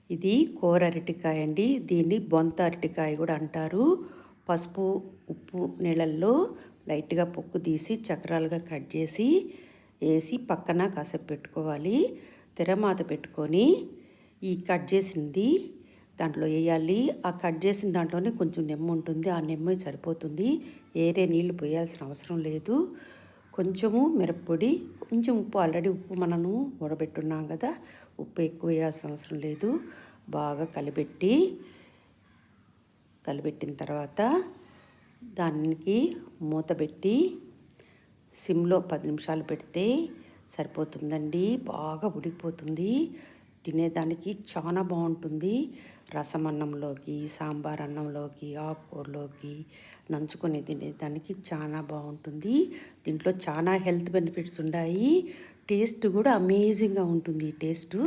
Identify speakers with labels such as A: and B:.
A: ఇది కూర అరటికాయ అండి. దీన్ని బొంత అరటికాయ కూడా అంటారు. పసుపు, ఉప్పు నీళ్ళల్లో లైట్గా పొక్కు తీసి చక్రాలుగా కట్ చేసి వేసి పక్కన కాసేపు పెట్టుకోవాలి. తెరమాత పెట్టుకొని ఈ కట్ చేసింది దాంట్లో వేయాలి. ఆ కట్ చేసిన దాంట్లోనే కొంచెం నెమ్మ ఉంటుంది. ఆ నెమ్మ సరిపోతుంది. ఏరే నీళ్లు పోయాల్సిన అవసరం లేదు. కొంచెము మిరప్పొడి, కొంచెం ఉప్పు, ఆల్రెడీ ఉప్పు మనము ఊరబెట్టున్నాం కదా, ఉప్పు ఎక్కువ వేయాల్సిన అవసరం లేదు. బాగా కలిపెట్టిన తర్వాత దానికి మూత పెట్టి సిమ్లో 10 నిమిషాలు పెడితే సరిపోతుందండి. బాగా ఉడికిపోతుంది. తినేదానికి చాలా బాగుంటుంది. రసం అన్నంలోకి, సాంబార్ అన్నంలోకి, ఆకుకూరలోకి నంచుకొని తినేదానికి చాలా బాగుంటుంది. దీంట్లో చాలా హెల్త్ బెనిఫిట్స్ ఉన్నాయి. టేస్ట్ కూడా అమేజింగ్గా ఉంటుంది. ఈ టేస్టు